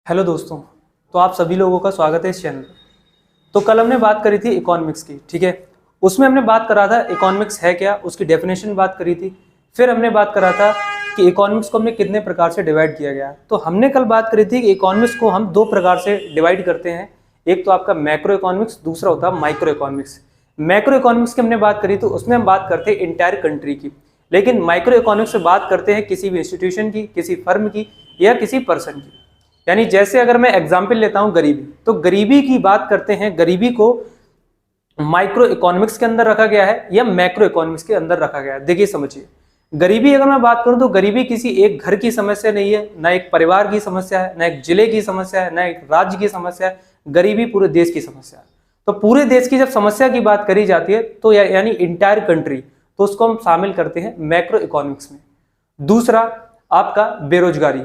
Hello दोस्तों, तो आप सभी लोगों का स्वागत है इस चैनल पर। तो कल हमने बात करी थी इकोनॉमिक्स की, ठीक है। उसमें हमने बात करा था इकोनॉमिक्स है क्या, उसकी डेफिनेशन बात करी थी। फिर हमने बात करा था कि इकोनॉमिक्स को हमने कितने प्रकार से डिवाइड किया गया। तो हमने कल बात करी थी कि इकोनॉमिक्स को हम दो प्रकार से डिवाइड करते हैं। एक तो आपका मैक्रो इकोनॉमिक्स, दूसरा होता है माइक्रो इकोनॉमिक्स। मैक्रो इकोनॉमिक्स की हमने बात करी तो उसमें हम बात करते हैं इंटायर कंट्री की, लेकिन माइक्रो इकोनॉमिक्स से बात करते हैं किसी भी इंस्टीट्यूशन की, किसी फर्म की या किसी पर्सन की। यानी जैसे अगर मैं एग्जाम्पल लेता हूं गरीबी, तो गरीबी की बात करते हैं, गरीबी को माइक्रो इकोनॉमिक्स के अंदर रखा गया है या मैक्रो इकोनॉमिक्स के अंदर रखा गया है। देखिए समझिए, गरीबी अगर मैं बात करूं तो गरीबी किसी एक घर की समस्या नहीं है, ना एक परिवार की समस्या है, ना एक जिले की समस्या है, ना एक राज्य की समस्या है। गरीबी पूरे देश की समस्या है। तो पूरे देश की जब समस्या की बात करी जाती है तो यानी इंटायर कंट्री, तो उसको हम शामिल करते हैं मैक्रो इकोनॉमिक्स में। दूसरा आपका बेरोजगारी,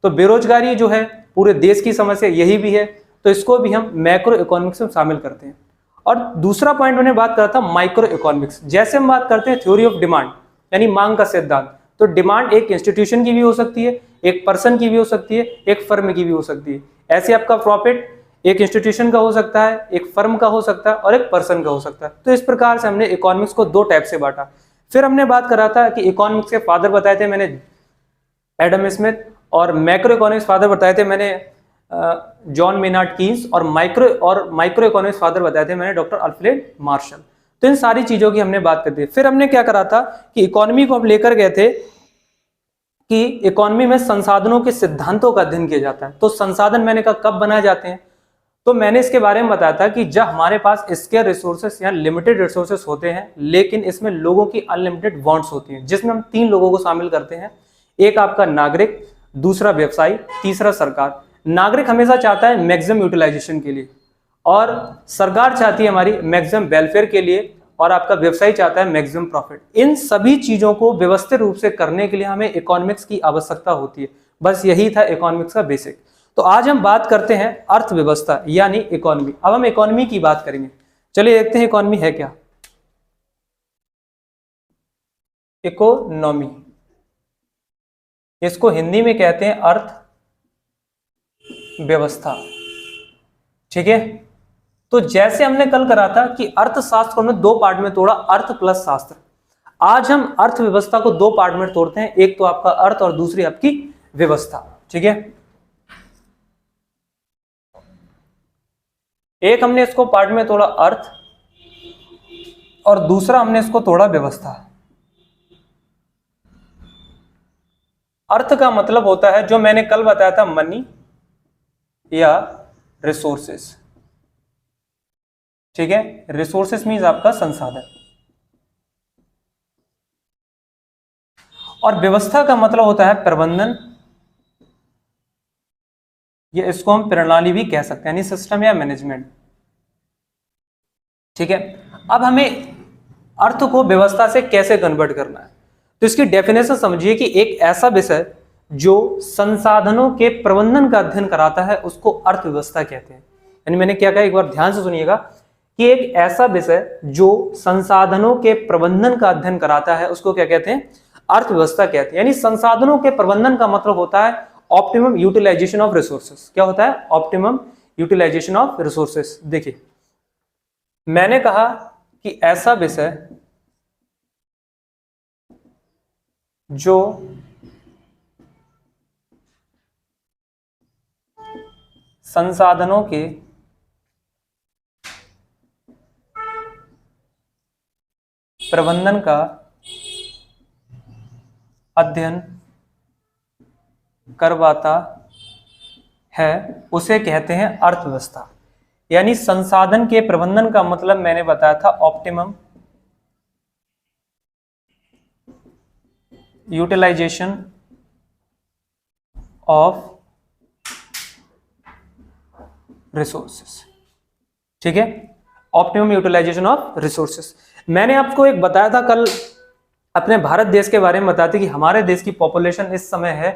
तो बेरोजगारी जो है पूरे देश की समस्या यही भी है, तो इसको भी हम मैक्रो इकोनॉमिक्स में शामिल करते हैं। और दूसरा पॉइंट मैंने बात करा था माइक्रो इकोनॉमिक्स। जैसे हम बात करते हैं थ्योरी ऑफ डिमांड, यानी मांग का सिद्धांत, तो डिमांड एक इंस्टीट्यूशन की भी हो सकती है, एक पर्सन की भी हो सकती है, एक फर्म की भी हो सकती है। ऐसे आपका प्रॉफिट एक इंस्टीट्यूशन का हो सकता है, एक फर्म का हो सकता है और एक पर्सन का हो सकता है। तो इस प्रकार से हमने इकोनॉमिक्स को दो टाइप से बांटा। फिर हमने बात करा था कि इकोनॉमिक्स के फादर बताए थे मैंने एडम स्मिथ, और मैक्रो इकोनॉमिक्स फादर बताए थे मैंने जॉन मेनार्ड कीन्स, और माइक्रो इकोनॉमिक्स फादर बताए थे मैंने डॉक्टर अल्फ्रेड मार्शल। तो इन सारी चीजों की हमने बात कर दी। फिर हमने क्या करा था कि इकोनॉमी को हम लेकर गए थे कि इकोनॉमी में संसाधनों के सिद्धांतों का अध्ययन किया जाता है। तो संसाधन मैंने कहा कब बनाए जाते हैं, तो मैंने इसके बारे में बताया था कि जब हमारे पास स्केयर रिसोर्सेस या लिमिटेड रिसोर्सेस होते हैं, लेकिन इसमें लोगों की अनलिमिटेड वांट्स होती हैं, जिसमें हम तीन लोगों को शामिल करते हैं। एक आपका नागरिक, दूसरा व्यवसायी, तीसरा सरकार। नागरिक हमेशा चाहता है मैक्सिमम यूटिलाइजेशन के लिए, और सरकार चाहती है हमारी मैक्सिमम वेलफेयर के लिए, और आपका व्यवसायी चाहता है मैक्सिमम प्रॉफिट। इन सभी चीजों को व्यवस्थित रूप से करने के लिए हमें इकोनॉमिक्स की आवश्यकता होती है। बस यही था इकोनॉमिक्स का बेसिक। तो आज हम बात करते हैं अर्थव्यवस्था यानी इकोनॉमी। अब हम इकोनॉमी की बात करेंगे। चलिए देखते हैं इकोनॉमी है क्या। इकोनॉमी, इसको हिंदी में कहते हैं अर्थ व्यवस्था, ठीक है। तो जैसे हमने कल करा था कि अर्थशास्त्र को हमने दो पार्ट में तोड़ा, अर्थ प्लस शास्त्र। आज हम अर्थव्यवस्था को दो पार्ट में तोड़ते हैं, एक तो आपका अर्थ और दूसरी आपकी व्यवस्था, ठीक है। एक हमने इसको पार्ट में तोड़ा अर्थ, और दूसरा हमने इसको तोड़ा व्यवस्था। अर्थ का मतलब होता है जो मैंने कल बताया था, मनी या रिसोर्सेस, ठीक है। रिसोर्सेस मीन्स आपका संसाधन, और व्यवस्था का मतलब होता है प्रबंधन, या इसको हम प्रणाली भी कह सकते हैं, यानी सिस्टम या मैनेजमेंट, ठीक है। अब हमें अर्थ को व्यवस्था से कैसे कन्वर्ट करना है, तो इसकी डेफिनेशन समझिए कि एक ऐसा विषय जो संसाधनों के प्रबंधन का अध्ययन कराता है उसको अर्थव्यवस्था कहते हैं। यानी मैंने क्या कहा, एक बार ध्यान से सुनिएगा कि एक ऐसा विषय जो संसाधनों के प्रबंधन का अध्ययन कराता है उसको क्या कहते हैं, अर्थव्यवस्था कहते हैं। यानी संसाधनों के प्रबंधन का मतलब होता है ऑप्टिमम यूटिलाइजेशन ऑफ रिसोर्सेस। क्या होता है, ऑप्टिमम यूटिलाइजेशन ऑफ रिसोर्सेस। देखिए मैंने कहा कि ऐसा विषय जो संसाधनों के प्रबंधन का अध्ययन करवाता है उसे कहते हैं अर्थव्यवस्था। यानी संसाधन के प्रबंधन का मतलब मैंने बताया था ऑप्टिमम यूटिलाइजेशन ऑफ रिसोर्सेस, ठीक है। Optimum utilisation of resources. मैंने आपको एक बताया था कल अपने भारत देश के बारे में, बताते कि हमारे देश की पॉपुलेशन इस समय है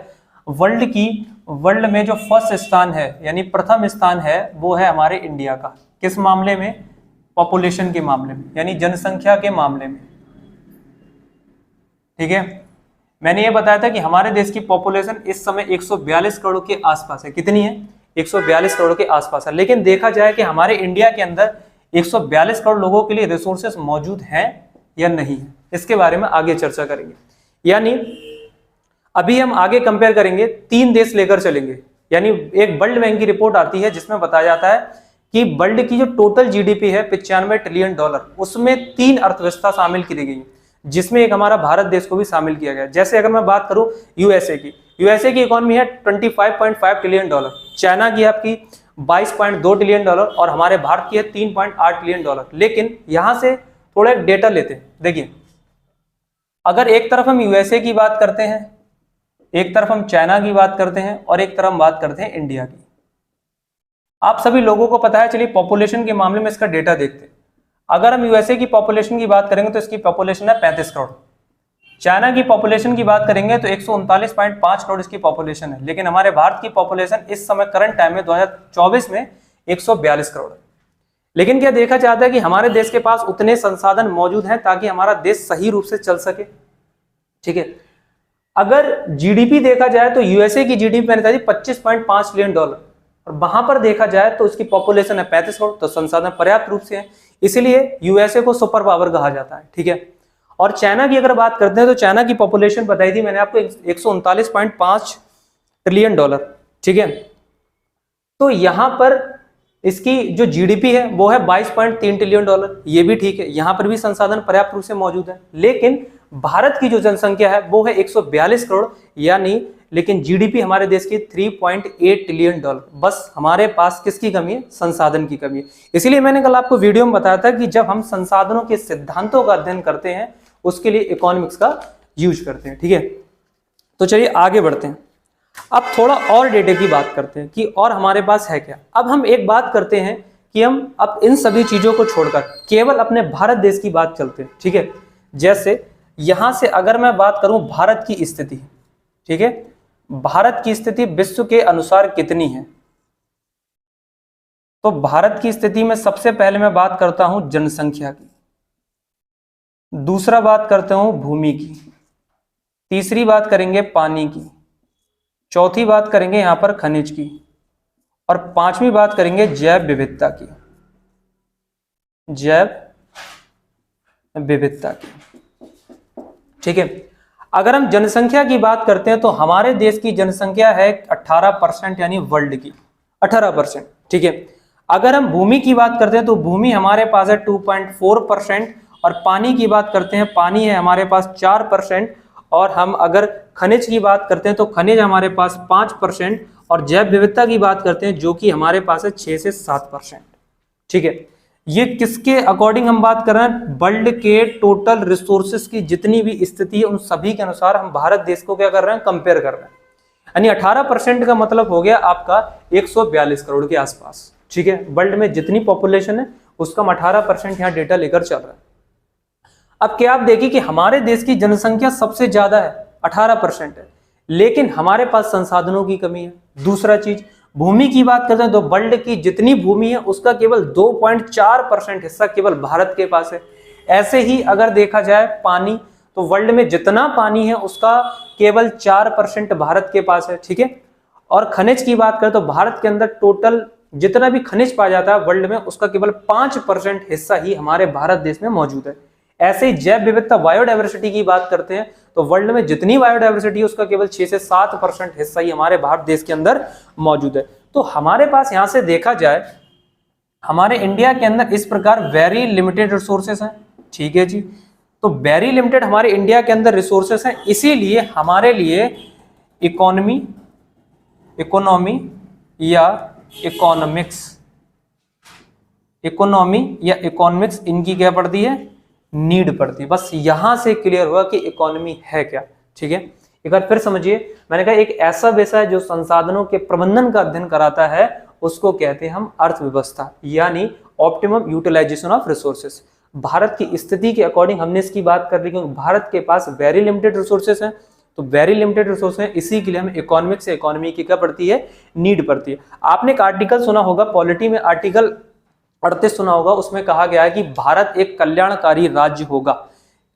वर्ल्ड में जो फर्स्ट स्थान है, यानी प्रथम स्थान है, वो है हमारे इंडिया का। किस मामले में, पॉपुलेशन के मामले में, यानी जनसंख्या के मामले में, ठीक है। मैंने ये बताया था कि हमारे देश की पॉपुलेशन इस समय 142 करोड़ के आसपास है। कितनी है, 142 करोड़ के आसपास है। लेकिन देखा जाए कि हमारे इंडिया के अंदर 142 करोड़ लोगों के लिए रिसोर्सेस मौजूद हैं या नहीं है, इसके बारे में आगे चर्चा करेंगे। यानी अभी हम आगे कंपेयर करेंगे, 3 देश लेकर चलेंगे। यानी एक वर्ल्ड बैंक की रिपोर्ट आती है जिसमें बताया जाता है कि वर्ल्ड की जो टोटल जीडीपी है 95 ट्रिलियन डॉलर, उसमें 3 अर्थव्यवस्था शामिल की गई, जिसमें एक हमारा भारत देश को भी शामिल किया गया। जैसे अगर मैं बात करूं यूएसए की इकोनॉमी है 25.5 ट्रिलियन डॉलर, चाइना की आपकी 22.2 ट्रिलियन डॉलर और हमारे भारत की है 3.8 ट्रिलियन डॉलर। लेकिन यहां से थोड़ा एक डेटा लेते हैं। देखिए, अगर एक तरफ हम यूएसए की बात करते हैं, एक तरफ हम चाइना की बात करते हैं और एक तरफ हम बात करते हैं इंडिया की। आप सभी लोगों को पता है, चलिए पॉपुलेशन के मामले में इसका डेटा देखते हैं। अगर हम यूएसए की पॉपुलेशन की बात करेंगे तो इसकी पॉपुलेशन है 35 करोड़। चाइना की पॉपुलेशन की बात करेंगे तो 139.5 करोड़ इसकी पॉपुलेशन है। लेकिन हमारे भारत की पॉपुलेशन इस समय करंट टाइम में 2024 में 142 करोड़ है। लेकिन क्या देखा जाता है कि हमारे देश के पास उतने संसाधन मौजूद हैं ताकि हमारा देश सही रूप से चल सके। ठीक है, अगर जीडीपी देखा जाए तो यूएसए की जीडीपी मैंने कहा 25.5 ट्रिलियन डॉलर और वहां पर देखा जाए तो इसकी पॉपुलेशन है 35 करोड़, तो संसाधन पर्याप्त रूप से है, इसलिए यूएसए को सुपर पावर कहा जाता है। ठीक है, और चाइना की अगर बात करते हैं तो चाइना की पॉपुलेशन बताई थी मैंने आपको 139.5 ट्रिलियन डॉलर। ठीक है, तो यहां पर इसकी जो जीडीपी है वो है 22.3 ट्रिलियन डॉलर, ये भी ठीक है, यहां पर भी संसाधन पर्याप्त रूप से मौजूद है। लेकिन भारत की जो जनसंख्या है वो है 142 करोड़ यानी, लेकिन जीडीपी हमारे देश की 3.8 ट्रिलियन डॉलर। बस हमारे पास किसकी कमी है? संसाधन की कमी है। इसीलिए मैंने कल आपको वीडियो में बताया था कि जब हम संसाधनों के सिद्धांतों का अध्ययन करते हैं उसके लिए इकोनॉमिक्स का यूज करते हैं। ठीक है, तो चलिए आगे बढ़ते हैं। अब थोड़ा और डेटा की बात करते हैं कि और हमारे पास है क्या। अब हम एक बात करते हैं कि हम अब इन सभी चीजों को छोड़कर केवल अपने भारत देश की बात चलते हैं। ठीक है, जैसे यहां से अगर मैं बात करूं भारत की स्थिति, ठीक है, भारत की स्थिति विश्व के अनुसार कितनी है, तो भारत की स्थिति में सबसे पहले मैं बात करता हूं जनसंख्या की, दूसरा बात करता हूं भूमि की, तीसरी बात करेंगे पानी की, चौथी बात करेंगे यहां पर खनिज की और पांचवी बात करेंगे जैव विविधता की, जैव विविधता की। ठीक है, अगर हम जनसंख्या की बात करते हैं तो हमारे देश की जनसंख्या है 18% यानी वर्ल्ड की 18%। ठीक है, अगर हम भूमि की बात करते हैं तो भूमि हमारे पास है 2.4% और पानी की बात करते हैं, पानी है हमारे पास 4% और हम अगर खनिज की बात करते हैं तो खनिज हमारे पास 5% और जैव विविधता की बात करते हैं जो कि हमारे पास है 6 से 7%। ठीक है, ये किसके अकॉर्डिंग हम बात कर रहे हैं? वर्ल्ड के टोटल रिसोर्सेस की जितनी भी स्थिति है उन सभी के अनुसार हम भारत देश को क्या कर रहे हैं? कंपेयर कर रहे हैं। यानी 18% का मतलब हो गया आपका 142 करोड़ के आसपास। ठीक है, वर्ल्ड में जितनी पॉपुलेशन है उसका हम 18% यहाँ डेटा लेकर चल रहा है। अब क्या आप देखिए कि हमारे देश की जनसंख्या सबसे ज्यादा है, 18% है, लेकिन हमारे पास संसाधनों की कमी है। दूसरा चीज, भूमि की बात करते हैं तो वर्ल्ड की जितनी भूमि है उसका केवल 2.4% हिस्सा केवल भारत के पास है। ऐसे ही अगर देखा जाए पानी, तो वर्ल्ड में जितना पानी है उसका केवल 4% भारत के पास है। ठीक है, और खनिज की बात करें तो भारत के अंदर टोटल जितना भी खनिज पाया जाता है वर्ल्ड में उसका केवल 5% हिस्सा ही हमारे भारत देश में मौजूद है। ऐसे ही जैव विविधता बायोडाइवर्सिटी की बात करते हैं तो वर्ल्ड में जितनी बायोडाइवर्सिटी है उसका केवल 6 से 7% हिस्सा ही हमारे भारत देश के अंदर मौजूद है। तो हमारे पास यहां से देखा जाए हमारे इंडिया के अंदर इस प्रकार वेरी लिमिटेड रिसोर्सेस हैं। ठीक है जी, तो वेरी लिमिटेड हमारे इंडिया के अंदर रिसोर्सेस हैं, इसीलिए हमारे लिए इकोनॉमी या इकोनॉमिक्स इनकी क्या पड़ती है? नीड पड़ती है। बस यहां से क्लियर हुआ कि इकोनॉमी है क्या। ठीक है, एक बार फिर समझिए, मैंने कहा एक ऐसा विषय है जो संसाधनों के प्रबंधन का अध्ययन कराता है, उसको कहते हैं हम अर्थव्यवस्था, यानी optimum utilisation of resources. Bharat की स्थिति के अकॉर्डिंग हमने इसकी बात कर ली, क्योंकि भारत के पास वेरी लिमिटेड रिसोर्सेस हैं, तो वेरी लिमिटेड रिसोर्स है, इसी के लिए हमें इकोनॉमिक्स से इकोनॉमी की क्या पड़ती है? नीड पड़ती है। आपने एक आर्टिकल सुना होगा, पॉलिटी में आर्टिकल 38 सुना होगा, उसमें कहा गया है कि भारत एक कल्याणकारी राज्य होगा।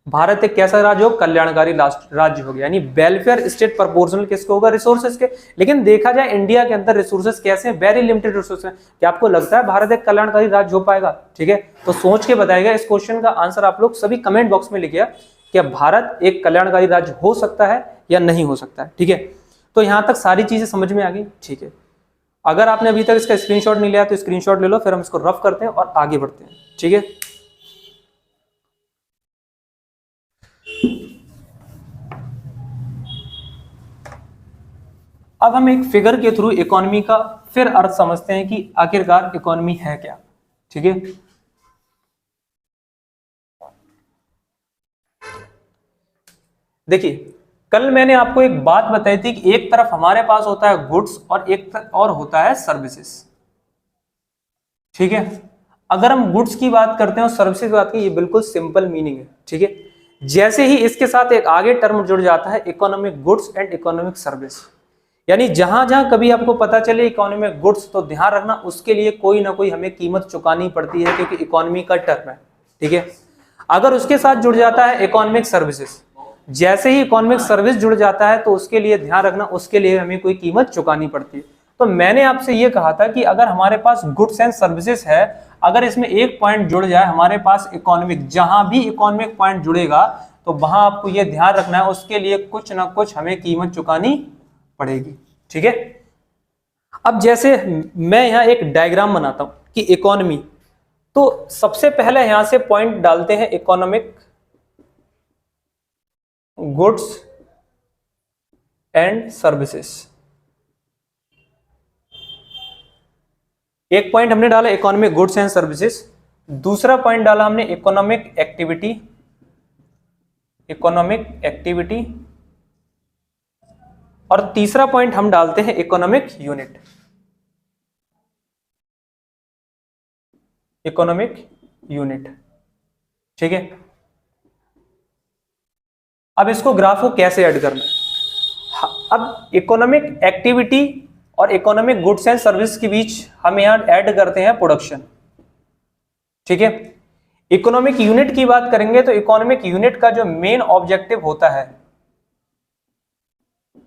भारत एक कैसा राज्य हो, कल्याणकारी राज्य हो गया, यानी वेलफेयर स्टेट प्रोपोर्शनल किसको होगा, रिसोर्सेज के। लेकिन देखा जाए इंडिया के अंदर रिसोर्सेज कैसे हैं, वेरी लिमिटेड रिसोर्सेज हैं। क्या आपको लगता है भारत एक कल्याणकारी राज्य हो पाएगा? ठीक है, तो सोच के बताइएगा। इस क्वेश्चन का आंसर आप लोग सभी कमेंट बॉक्स में लिखिए, क्या भारत एक कल्याणकारी राज्य हो सकता है या नहीं हो सकता है। ठीक है, तो यहां तक सारी चीजें समझ में आ गई। ठीक है, अगर आपने अभी तक इसका स्क्रीनशॉट नहीं लिया तो स्क्रीनशॉट ले लो, फिर हम इसको रफ करते हैं और आगे बढ़ते हैं। ठीक है, अब हम एक फिगर के थ्रू इकोनॉमी का फिर अर्थ समझते हैं कि आखिरकार इकोनॉमी है क्या। ठीक है, देखिए कल मैंने आपको एक बात बताई थी कि एक तरफ हमारे पास होता है गुड्स और एक और होता है सर्विसेज। ठीक है, अगर हम गुड्स की बात करते हैं और सर्विसेज की बात करें, ये बिल्कुल सिंपल मीनिंग है। ठीक है, जैसे ही इसके साथ एक आगे टर्म जुड़ जाता है economic goods and economic service, यानी जहां जहां कभी आपको पता चले इकोनॉमिक गुड्स, तो ध्यान रखना उसके लिए कोई ना कोई हमें कीमत चुकानी पड़ती है, क्योंकि इकोनॉमी का टर्म है। ठीक है, अगर उसके साथ जुड़ जाता है इकोनॉमिक सर्विसेज, जैसे ही इकोनॉमिक सर्विस जुड़ जाता है तो उसके लिए ध्यान रखना उसके लिए हमें कोई कीमत चुकानी पड़ती है। तो मैंने आपसे ये कहा था कि अगर हमारे पास गुड्स एंड सर्विसेज है, अगर इसमें एक पॉइंट जुड़ जाए हमारे पास इकोनॉमिक, जहां भी इकोनॉमिक पॉइंट जुड़ेगा तो वहां आपको ये ध्यान रखना है उसके लिए कुछ ना कुछ हमें कीमत चुकानी पड़ेगी। ठीक है, अब जैसे मैं यहां एक डायग्राम बनाता हूं कि इकोनॉमी, तो सबसे पहले यहां से पॉइंट डालते हैं इकोनॉमिक गुड्स एंड सर्विसेज। एक पॉइंट हमने डाला इकोनॉमिक गुड्स एंड सर्विसेज, दूसरा पॉइंट डाला हमने इकोनॉमिक एक्टिविटी, इकोनॉमिक एक्टिविटी, और तीसरा पॉइंट हम डालते हैं इकोनॉमिक यूनिट, इकोनॉमिक यूनिट। ठीक है, अब इसको ग्राफ को कैसे ऐड करना है। अब इकोनॉमिक एक्टिविटी और इकोनॉमिक गुड्स एंड सर्विस के बीच हम यहां ऐड करते हैं प्रोडक्शन। ठीक है, इकोनॉमिक यूनिट की बात करेंगे तो इकोनॉमिक यूनिट का जो मेन ऑब्जेक्टिव होता है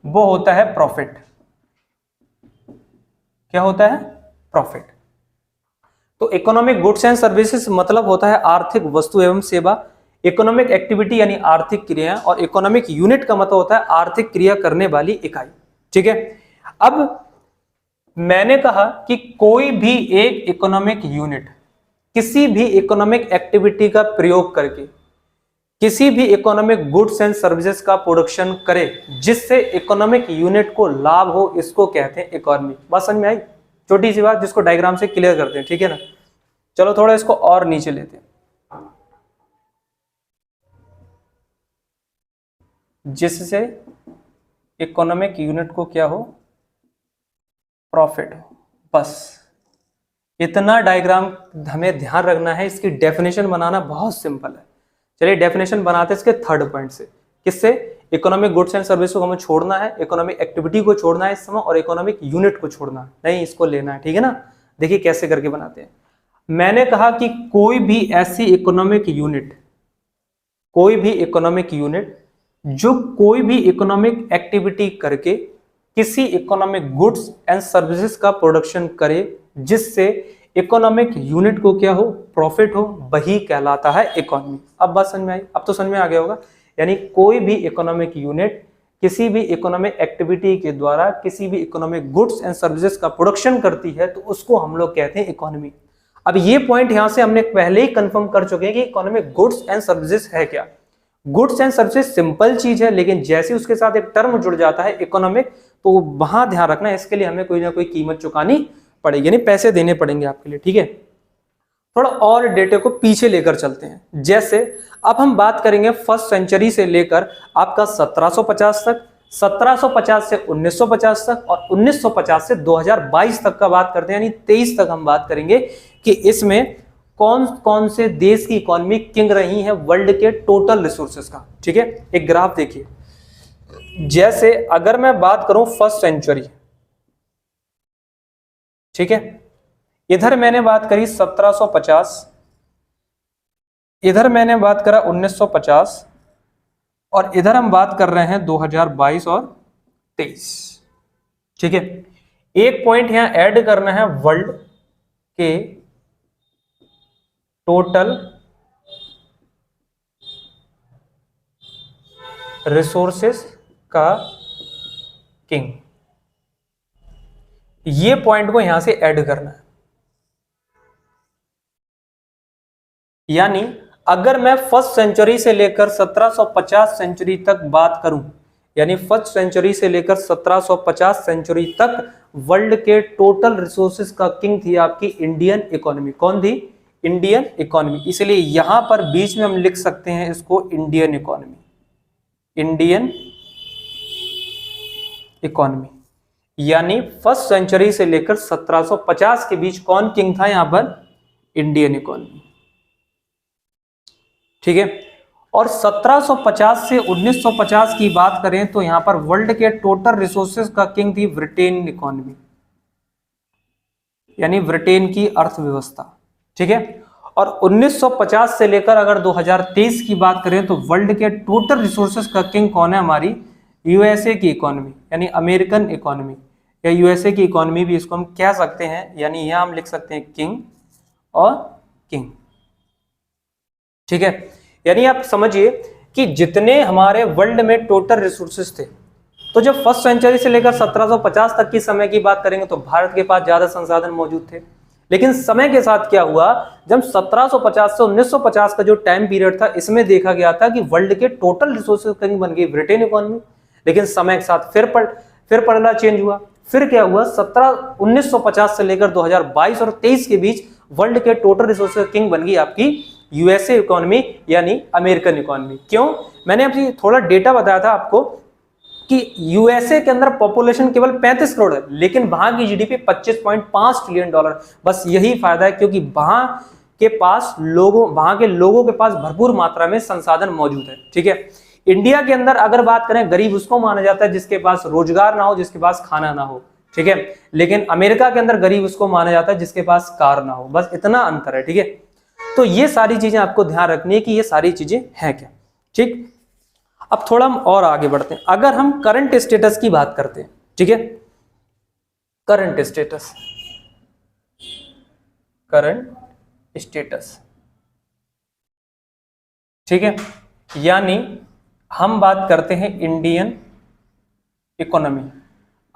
वो होता है प्रॉफिट। क्या होता है? प्रॉफिट। तो इकोनॉमिक गुड्स एंड सर्विसेज मतलब होता है आर्थिक वस्तु एवं सेवा, इकोनॉमिक एक्टिविटी यानी आर्थिक क्रिया, और इकोनॉमिक यूनिट का मतलब होता है आर्थिक क्रिया करने वाली इकाई। ठीक है, अब मैंने कहा कि कोई भी एक इकोनॉमिक यूनिट किसी भी इकोनॉमिक एक्टिविटी का प्रयोग करके किसी भी इकोनॉमिक गुड्स एंड सर्विसेज का प्रोडक्शन करे जिससे इकोनॉमिक यूनिट को लाभ हो, इसको कहते हैं इकोनॉमी। बात समझ में आई? छोटी सी बात जिसको डायग्राम से क्लियर करते हैं। ठीक है ना, चलो थोड़ा इसको और नीचे लेते हैं। जिससे इकोनॉमिक यूनिट को क्या हो? प्रॉफिट हो। बस इतना डायग्राम हमें ध्यान रखना है। इसकी डेफिनेशन बनाना बहुत सिंपल है। चलिए डेफिनेशन बनाते हैं इसके थर्ड पॉइंट से। किससे? इकोनॉमिक गुड्स एंड सर्विस को हमें छोड़ना है, इकोनॉमिक एक्टिविटी को छोड़ना है इस समय, और इकोनॉमिक यूनिट को छोड़ना है, नहीं इसको लेना है। ठीक है ना, देखिए कैसे करके बनाते हैं। मैंने कहा कि कोई भी ऐसी इकोनॉमिक यूनिट, कोई भी इकोनॉमिक यूनिट जो कोई भी इकोनॉमिक एक्टिविटी करके किसी इकोनॉमिक गुड्स एंड सर्विसेज का प्रोडक्शन करे जिससे इकोनॉमिक यूनिट को क्या हो? प्रॉफिट हो, वही कहलाता है इकोनॉमी। अब बात समझ में आई? अब तो समझ में आ गया होगा। यानी कोई भी इकोनॉमिक यूनिट किसी भी इकोनॉमिक एक्टिविटी के द्वारा किसी भी इकोनॉमिक गुड्स एंड सर्विसेज का प्रोडक्शन करती है तो उसको हम लोग कहते हैं इकोनॉमी। अब ये पॉइंट यहां से हमने पहले ही कंफर्म कर चुके हैं कि इकोनॉमिक गुड्स एंड सर्विसेज है क्या। गुड्स एंड सर्विसेज सिंपल चीज है, लेकिन जैसे उसके साथ एक टर्म जुड़ जाता है इकोनॉमिक, तो वहां ध्यान रखना इसके लिए हमें कोई ना कोई कीमत चुकानी पड़ेगी, यानी पैसे देने पड़ेंगे आपके लिए। ठीक है, थोड़ा और डेटे को पीछे लेकर चलते हैं। जैसे अब हम बात करेंगे फर्स्ट सेंचुरी से लेकर आपका 1750 तक, 1750 से 1950 तक, और 1950 से 2022 तक का बात करते हैं, यानी 23 तक हम बात करेंगे कि इसमें कौन कौन से देश की इकोनॉमी किंग रही है वर्ल्ड के टोटल रिसोर्सेज का। ठीक है, एक ग्राफ देखिए। जैसे अगर मैं बात करूं फर्स्ट सेंचुरी, ठीक है, इधर मैंने बात करी 1750, इधर मैंने बात करा 1950, और इधर हम बात कर रहे हैं 2022 और 23। ठीक है, एक पॉइंट यहां ऐड करना है, वर्ल्ड के टोटल रिसोर्सेस का किंग, ये पॉइंट को यहां से ऐड करना है। यानी अगर मैं फर्स्ट सेंचुरी से लेकर 1750 सेंचुरी तक बात करूं, यानी फर्स्ट सेंचुरी से लेकर 1750 सेंचुरी तक वर्ल्ड के टोटल रिसोर्सेज का किंग थी आपकी इंडियन इकोनॉमी। कौन थी? Indian economy. इसलिए यहां पर बीच में हम लिख सकते हैं इसको इंडियन इकोनॉमी, इंडियन इकोनॉमी। यानी फर्स्ट सेंचुरी से लेकर 1750 के बीच कौन किंग था यहां पर? Indian economy. ठीक है, और 1750 से 1950 की बात करें तो यहां पर वर्ल्ड के टोटल रिसोर्सेज का किंग थी ब्रिटेन इकोनॉमी, यानी ब्रिटेन की अर्थव्यवस्था। ठीक है, और 1950 से लेकर अगर 2023 की बात करें तो वर्ल्ड के टोटल रिसोर्सेज का किंग कौन है? हमारी यूएसए की इकोनॉमी, यानी अमेरिकन इकोनॉमी, या यूएसए की इकोनॉमी भी इसको हम कह सकते हैं। यानी यहां हम लिख सकते हैं किंग और किंग। ठीक है, यानी आप समझिए कि जितने हमारे वर्ल्ड में टोटल रिसोर्सेज थे, तो जब फर्स्ट सेंचुरी से लेकर 1750 तक की समय की बात करेंगे तो भारत के पास ज्यादा संसाधन मौजूद थे। लेकिन समय के साथ क्या हुआ, जब 1750 से 1950 का जो टाइम पीरियड था, इसमें देखा गया था कि वर्ल्ड के टोटल रिसोर्सेज किंग बन गई ब्रिटेन इकोनॉमी। लेकिन समय के साथ फिर पड़ना चेंज हुआ। फिर क्या हुआ, 1950 से लेकर 2022 और 23 के बीच वर्ल्ड के टोटल रिसोर्सेज किंग बन गई आपकी यूएसए इकोनॉमी, यानी अमेरिकन इकोनॉमी। क्यों? मैंने अभी थोड़ा डेटा बताया था आपको कि यूएसए के अंदर पॉपुलेशन केवल 35 करोड़ है, लेकिन वहां की जीडीपी 25.5 ट्रिलियन डॉलर। बस यही फायदा है क्योंकि वहां के लोगों के पास भरपूर मात्रा में संसाधन मौजूद है। ठीक है, इंडिया के अंदर अगर बात करें, गरीब उसको माना जाता है जिसके पास रोजगार ना हो, जिसके पास खाना ना हो। ठीक है, लेकिन अमेरिका के अंदर गरीब उसको माना जाता है जिसके पास कार ना हो। बस इतना अंतर है। ठीक है, तो ये सारी चीजें आपको ध्यान रखनी है कि ये सारी चीजें हैं क्या। ठीक, अब थोड़ा हम और आगे बढ़ते हैं। अगर हम करंट स्टेटस की बात करते हैं, ठीक है, करंट स्टेटस, ठीक है, यानी हम बात करते हैं इंडियन इकोनॉमी।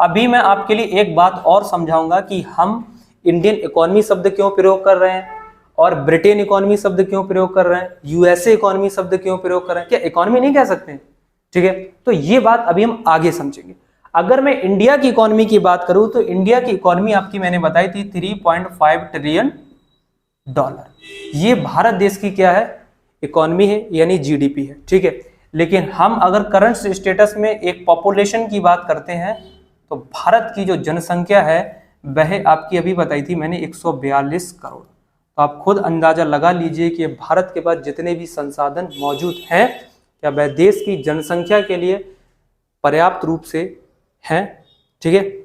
अभी मैं आपके लिए एक बात और समझाऊंगा कि हम इंडियन इकोनॉमी शब्द क्यों प्रयोग कर रहे हैं और ब्रिटेन इकोनॉमी शब्द क्यों प्रयोग कर रहे हैं, यूएसए इकोनॉमी शब्द क्यों प्रयोग कर रहे हैं। क्या इकोनॉमी नहीं कह सकते? ठीक है, तो ये बात अभी हम आगे समझेंगे। अगर मैं इंडिया की इकोनॉमी की बात करूं तो इंडिया की इकोनॉमी आपकी मैंने बताई थी 3.5 ट्रिलियन डॉलर। ये भारत देश की क्या है? इकोनॉमी है, यानी जीडीपी है। ठीक है, लेकिन हम अगर करंट स्टेटस में एक पॉपुलेशन की बात करते हैं तो भारत की जो जनसंख्या है वह आपकी अभी बताई थी मैंने 142 करोड़। तो आप खुद अंदाजा लगा लीजिए कि भारत के पास जितने भी संसाधन मौजूद हैं, क्या वह देश की जनसंख्या के लिए पर्याप्त रूप से हैं। ठीक है,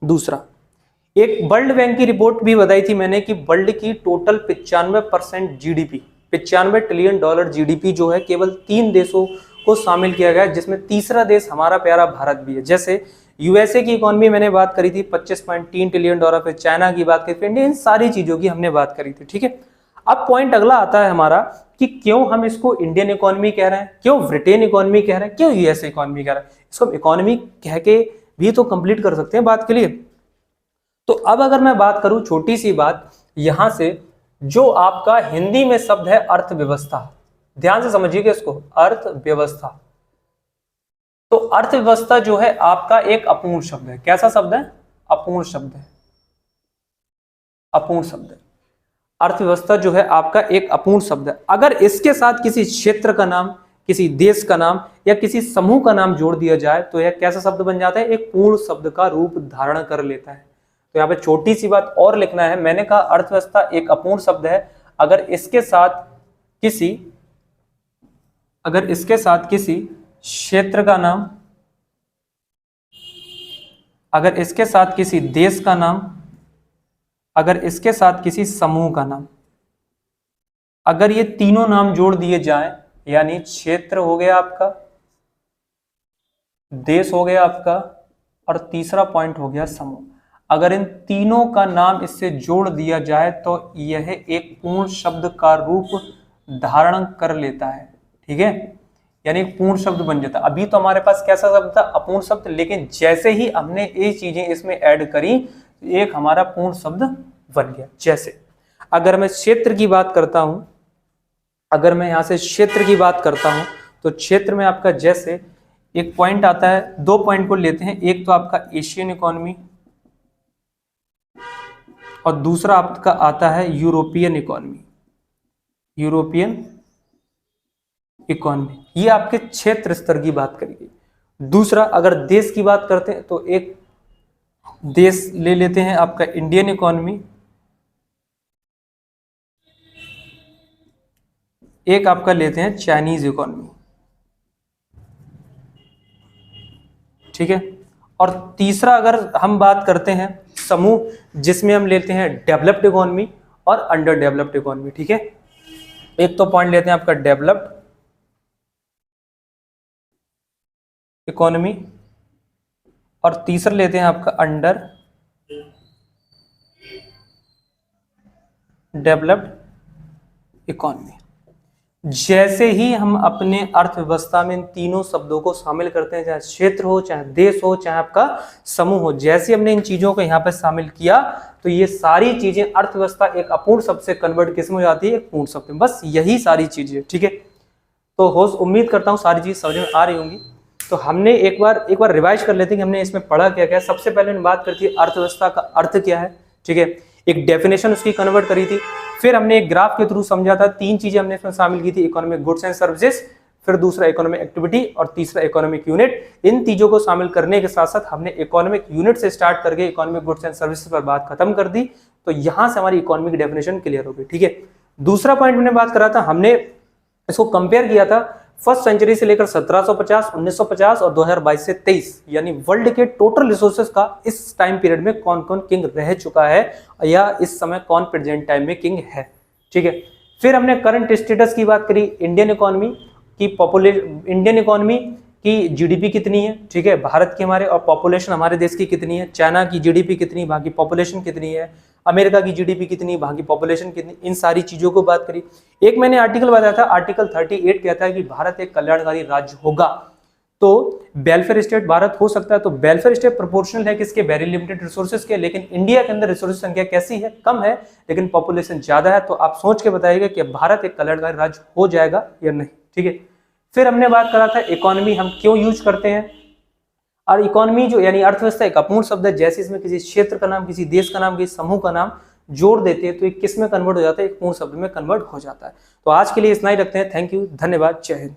दूसरा, एक वर्ल्ड बैंक की रिपोर्ट भी बताई थी मैंने कि वर्ल्ड की total 95% GDP, 95 trillion dollar GDP जो है, केवल 3 देशों को शामिल किया गया है, जिसमें तीसरा देश हमारा प्यारा भारत भी है। जैसे यूएसए की इकोनॉमी मैंने बात करी थी 25.3 ट्रिलियन डॉलर, फिर चाइना की बात करी, फिर इंडिया, इन सारी चीजों की हमने बात करी थी। ठीक है, अब पॉइंट अगला आता है हमारा कि क्यों हम इसको इंडियन इकोनॉमी कह रहे हैं, क्यों ब्रिटेन इकोनॉमी कह रहे हैं, क्यों यूएसए इकोनॉमी कह रहे हैं। इसको हम इकोनॉमी कह के भी तो कंप्लीट कर सकते हैं बात के लिए। तो अब अगर मैं बात करूं, छोटी सी बात यहां से, जो आपका हिंदी में शब्द है अर्थव्यवस्था, ध्यान से समझिएगा इसको, अर्थव्यवस्था। तो अर्थव्यवस्था जो है आपका एक अपूर्ण शब्द है। कैसा शब्द है? अपूर्ण शब्द है, अपूर्ण शब्द है। अर्थव्यवस्था जो है आपका एक अपूर्ण शब्द है। अगर इसके साथ किसी क्षेत्र का नाम, किसी देश का नाम या किसी समूह का नाम जोड़ दिया जाए तो यह कैसा शब्द बन जाता है? एक पूर्ण शब्द का रूप धारण कर लेता है। तो यहाँ पे छोटी सी बात और लिखना है, मैंने कहा अर्थव्यवस्था एक अपूर्ण शब्द है। अगर इसके साथ किसी क्षेत्र का नाम, अगर इसके साथ किसी देश का नाम, अगर इसके साथ किसी समूह का नाम, अगर ये तीनों नाम जोड़ दिए जाएं, यानी क्षेत्र हो गया आपका, देश हो गया आपका, और तीसरा पॉइंट हो गया समूह। अगर इन तीनों का नाम इससे जोड़ दिया जाए तो यह एक पूर्ण शब्द का रूप धारण कर लेता है, ठीक है, यानी एक पूर्ण शब्द बन जाता है। अभी तो हमारे पास कैसा शब्द था, अपूर्ण शब्द, लेकिन जैसे ही हमने ये चीजें इसमें ऐड करी एक हमारा पूर्ण शब्द बन गया। जैसे अगर मैं क्षेत्र की बात करता हूं, अगर मैं यहां से क्षेत्र की बात करता हूं तो क्षेत्र में आपका जैसे एक पॉइंट आता है, दो पॉइंट को लेते हैं, एक तो आपका एशियन इकोनॉमी और दूसरा आपका आता है यूरोपियन इकोनॉमी। यूरोपियन इकोनॉमी ये आपके क्षेत्र स्तर की बात करेगी। दूसरा अगर देश की बात करते हैं तो एक देश ले लेते हैं आपका इंडियन इकोनॉमी, एक आपका लेते हैं चाइनीज इकोनॉमी, ठीक है। और तीसरा अगर हम बात करते हैं समूह, जिसमें हम लेते हैं डेवलप्ड इकोनॉमी और अंडर डेवलप्ड इकोनॉमी, ठीक है। एक तो पॉइंट लेते हैं आपका डेवलप्ड इकोनॉमी और तीसरा लेते हैं आपका अंडर डेवलप्ड इकोनॉमी। जैसे ही हम अपने अर्थव्यवस्था में इन तीनों शब्दों को शामिल करते हैं, चाहे क्षेत्र हो, चाहे देश हो, चाहे आपका समूह हो, जैसे हमने इन चीजों को यहाँ पे शामिल किया तो ये सारी चीजें अर्थव्यवस्था एक अपूर्ण शब्द से कन्वर्ट किस में हो जाती है, एक पूर्ण शब्द में। बस यही सारी चीजें, ठीक है। तो होश उम्मीद करता हूँ सारी चीज समझ में आ रही होंगी। तो हमने एक बार रिवाइज कर लेते हैं कि हमने इसमें पढ़ा क्या क्या। सबसे पहले हमने बात करती है अर्थव्यवस्था का अर्थ क्या है, ठीक है, एक डेफिनेशन उसकी कन्वर्ट करी थी। फिर हमने एक ग्राफ के थ्रू समझा था, तीन चीजें हमने इसमें शामिल की थी, इकोनॉमिक गुड्स एंड सर्विसेज, फिर दूसरा इकोनॉमिक एक्टिविटी और तीसरा इकोनॉमिक यूनिट। इन तीनों को शामिल करने के साथ साथ हमने इकोनॉमिक यूनिट से स्टार्ट करके इकोनॉमिक गुड्स एंड सर्विसेज पर बात खत्म कर दी। तो यहां से हमारी इकोनॉमिक डेफिनेशन क्लियर हो गई, ठीक है। दूसरा पॉइंट मैंने बात करा था, हमने इसको कंपेयर किया था फर्स्ट सेंचुरी से लेकर 1750, 1950 और 2022 से 23, यानी वर्ल्ड के टोटल रिसोर्सेज का इस टाइम पीरियड में कौन कौन किंग रह चुका है या इस समय कौन प्रेजेंट टाइम में किंग है, ठीक है। फिर हमने करंट स्टेटस की बात करी, इंडियन इकोनॉमी की जीडीपी कितनी है, ठीक है, भारत की हमारे, और पॉपुलेशन हमारे देश की कितनी है, चाइना की जीडीपी कितनी, वहां की पॉपुलेशन कितनी है, अमेरिका की जीडीपी कितनी, वहां की पॉपुलेशन कितनी, इन सारी चीजों को बात करी। एक मैंने आर्टिकल बताया था, आर्टिकल 38 कहता है कि भारत एक कल्याणकारी राज्य होगा, तो वेलफेयर स्टेट भारत हो सकता है। तो वेलफेयर स्टेट प्रोपोर्शनल है किसके, वेरी लिमिटेड रिसोर्सेज के। लेकिन इंडिया के अंदर रिसोर्सेज संख्या कैसी है, कम है, लेकिन पॉपुलेशन ज्यादा है। तो आप सोच के बताइएगा कि भारत एक कल्याणकारी राज्य हो जाएगा या नहीं, ठीक है। फिर हमने बात करा था इकोनॉमी हम क्यों यूज करते हैं, और इकोनॉमी जो यानी अर्थव्यवस्था एक अपूर्ण शब्द है, जैसे इसमें किसी क्षेत्र का नाम, किसी देश का नाम, किसी समूह का नाम जोड़ देते हैं तो एक किस में कन्वर्ट हो जाता है, एक पूर्ण शब्द में कन्वर्ट हो जाता है। तो आज के लिए इतना ही रखते हैं। थैंक यू, धन्यवाद, जय हिंद।